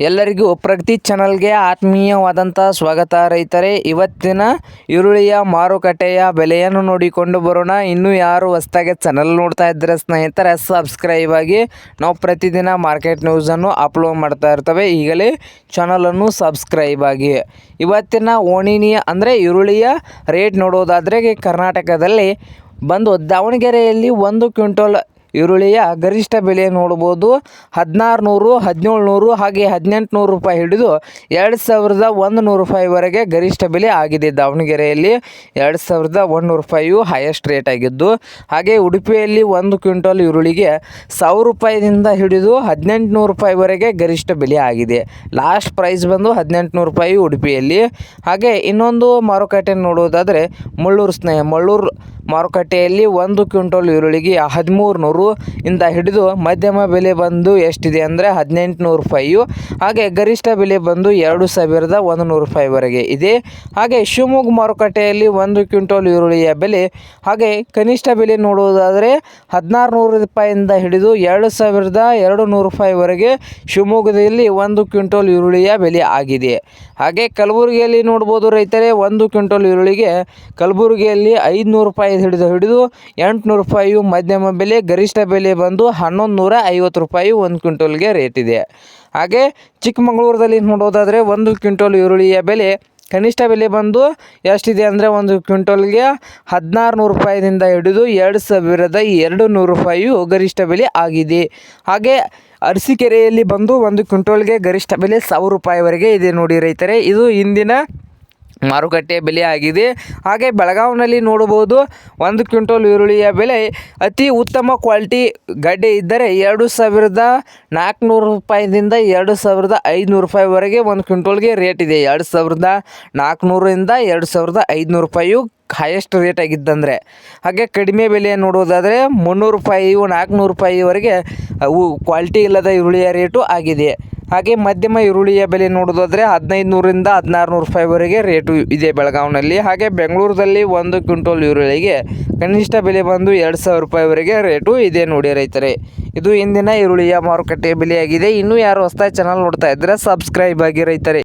ಎಲ್ಲರಿಗೂ ಪ್ರಗತಿ ಚಾನಲ್ಗೆ ಆತ್ಮೀಯವಾದಂಥ ಸ್ವಾಗತ ರೈತರೇ. ಇವತ್ತಿನ ಈರುಳ್ಳಿಯ ಮಾರುಕಟ್ಟೆಯ ಬೆಲೆಯನ್ನು ನೋಡಿಕೊಂಡು ಬರೋಣ. ಇನ್ನೂ ಯಾರು ಹೊಸದಾಗಿ ಚಾನಲ್ ನೋಡ್ತಾ ಇದ್ದರೆ ಸ್ನೇಹಿತರೆ ಸಬ್ಸ್ಕ್ರೈಬ್ ಆಗಿ. ನಾವು ಪ್ರತಿದಿನ ಮಾರ್ಕೆಟ್ ನ್ಯೂಸನ್ನು ಅಪ್ಲೋಡ್ ಮಾಡ್ತಾ ಇರ್ತವೆ. ಈಗಲೇ ಚಾನಲನ್ನು ಸಬ್ಸ್ಕ್ರೈಬ್ ಆಗಿ. ಇವತ್ತಿನ ಓಣಿನಿಯ ಅಂದರೆ ಈರುಳ್ಳಿಯ ರೇಟ್ ನೋಡೋದಾದರೆ ಕರ್ನಾಟಕದಲ್ಲಿ ಬಂದು ದಾವಣಗೆರೆಯಲ್ಲಿ 1 ಕ್ವಿಂಟಲ್ ಈರುಳ್ಳಿಯ ಗರಿಷ್ಠ ಬೆಲೆ ನೋಡ್ಬೋದು 1600, 1700 ಹಾಗೆ 1800 ರೂಪಾಯಿ ಹಿಡಿದು 2100 ರೂಪಾಯಿವರೆಗೆ ಗರಿಷ್ಠ ಬೆಲೆ ಆಗಿದೆ. ದಾವಣಗೆರೆಯಲ್ಲಿ 2100 ರೂಪಾಯಿಯು ಹೈಯೆಸ್ಟ್ ರೇಟ್ ಆಗಿದ್ದು, ಹಾಗೆ ಉಡುಪಿಯಲ್ಲಿ 1 ಕ್ವಿಂಟಲ್ ಈರುಳ್ಳಿಗೆ 1000 ರೂಪಾಯಿದಿಂದ ಹಿಡಿದು 1800 ರೂಪಾಯಿವರೆಗೆ ಗರಿಷ್ಠ ಬೆಲೆ ಆಗಿದೆ. ಲಾಸ್ಟ್ ಪ್ರೈಸ್ ಬಂದು 1800 ರೂಪಾಯಿ ಉಡುಪಿಯಲ್ಲಿ. ಹಾಗೆ ಇನ್ನೊಂದು ಮಾರುಕಟ್ಟೆ ನೋಡೋದಾದರೆ ಮುಳ್ಳೂರು ಮಾರುಕಟ್ಟೆಯಲ್ಲಿ 1 ಕ್ವಿಂಟಲ್ ಈರುಳ್ಳಿಗೆ 1300 ಇಂದ ಹಿಡಿದು ಮಧ್ಯಮ ಬೆಲೆ ಬಂದು ಎಷ್ಟಿದೆ ಅಂದರೆ 1800 ರೂಪಾಯಿಯು. ಹಾಗೆ ಗರಿಷ್ಠ ಬೆಲೆ ಬಂದು 2100 ರೂಪಾಯಿವರೆಗೆ ಇದೆ. ಹಾಗೆ ಶಿವಮೊಗ್ಗ ಮಾರುಕಟ್ಟೆಯಲ್ಲಿ 1 ಕ್ವಿಂಟಲ್ ಈರುಳ್ಳಿಯ ಬೆಲೆ ಹಾಗೆ ಕನಿಷ್ಠ ಬೆಲೆ ನೋಡುವುದಾದರೆ 1600 ರೂಪಾಯಿಯಿಂದ ಹಿಡಿದು 2200 ರೂಪಾಯಿವರೆಗೆ ಶಿವಮೊಗ್ಗದಲ್ಲಿ 1 ಕ್ವಿಂಟಲ್ ಈರುಳ್ಳಿಯ ಬೆಲೆ ಆಗಿದೆ. ಹಾಗೆ ಕಲಬುರಗಿಯಲ್ಲಿ ನೋಡ್ಬೋದು ರೈತರೇ, 1 ಕ್ವಿಂಟಲ್ ಈರುಳ್ಳಿಗೆ ಕಲಬುರಗಿಯಲ್ಲಿ 500 ರೂಪಾಯಿ ಹಿಡಿದು 800 ರೂಪಾಯಿಯು ಮಧ್ಯಮ ಬೆಲೆ, ಗರಿಷ್ಠ ಬೆಲೆ ಬಂದು 1150 ರೂಪಾಯಿ 1 ಕ್ವಿಂಟಲ್ಗೆ ರೇಟ್ ಇದೆ. ಹಾಗೆ ಚಿಕ್ಕಮಗಳೂರಲ್ಲಿ ನೋಡೋದಾದರೆ 1 ಕ್ವಿಂಟಲ್ ಈರುಳ್ಳಿಯ ಬೆಲೆ ಕನಿಷ್ಠ ಬೆಲೆ ಬಂದು ಎಷ್ಟಿದೆ ಅಂದರೆ 1 ಕ್ವಿಂಟಲ್ಗೆ 1600 ರೂಪಾಯಿದಿಂದ ಹಿಡಿದು 2200 ರೂಪಾಯಿಯು ಗರಿಷ್ಠ ಬೆಲೆ ಆಗಿದೆ. ಹಾಗೆ ಅರಸೀಕೆರೆಯಲ್ಲಿ ಬಂದು 1 ಕ್ವಿಂಟಲ್ಗೆ ಗರಿಷ್ಠ ಬೆಲೆ 1000 ರೂಪಾಯಿವರೆಗೆ ಇದೆ ನೋಡಿ ರೈತರೇ. ಇದು ಇಂದಿನ ಮಾರುಕಟ್ಟೆ ಬೆಲೆ ಆಗಿದೆ. ಹಾಗೆ ಬೆಳಗಾವಿನಲ್ಲಿ ನೋಡಬಹುದು 1 ಕ್ವಿಂಟಲ್ ಈರುಳ್ಳಿಯ ಬೆಲೆ ಅತಿ ಉತ್ತಮ ಕ್ವಾಲಿಟಿ ಗಡ್ಡೆ ಇದ್ದರೆ 2400 ರೂಪಾಯಿದಿಂದ 2500 ರೂಪಾಯಿವರೆಗೆ 1 ಕ್ವಿಂಟಲ್ಗೆ ರೇಟ್ ಇದೆ. 2400ರಿಂದ 2500 ರೂಪಾಯಿಯು ಹೈಯೆಸ್ಟ್ ರೇಟ್ ಆಗಿದ್ದಂದರೆ. ಹಾಗೆ ಕಡಿಮೆ ಬೆಲೆ ನೋಡೋದಾದರೆ 300 ರೂಪಾಯಿ 400 ರೂಪಾಯಿವರೆಗೆ ಅವು ಕ್ವಾಲಿಟಿ ಇಲ್ಲದ ಈರುಳ್ಳಿಯ ರೇಟು ಆಗಿದೆ. ಹಾಗೆ ಮಧ್ಯಮ ಈರುಳ್ಳಿಯ ಬೆಲೆ ನೋಡೋದಾದರೆ 1500ರಿಂದ 1600 ರೂಪಾಯಿವರೆಗೆ ರೇಟು ಇದೆ ಬೆಳಗಾವಿನಲ್ಲಿ. ಹಾಗೆ ಬೆಂಗಳೂರಲ್ಲಿ 1 ಕ್ವಿಂಟಲ್ ಈರುಳ್ಳಿಗೆ ಕನಿಷ್ಠ ಬೆಲೆ ಬಂದು 2000 ರೂಪಾಯಿವರೆಗೆ ರೇಟು ಇದೆ ನೋಡಿ ರೈತರೇ. ಇದು ಇಂದಿನ ಈರುಳ್ಳಿಯ ಮಾರುಕಟ್ಟೆ ಬೆಲೆಯಾಗಿದೆ. ಇನ್ನೂ ಯಾರು ಹೊಸದಾಗಿ ಚಾನಲ್ ನೋಡ್ತಾ ಇದ್ದರೆ ಸಬ್ಸ್ಕ್ರೈಬ್ ಆಗಿ ರೈತರೇ.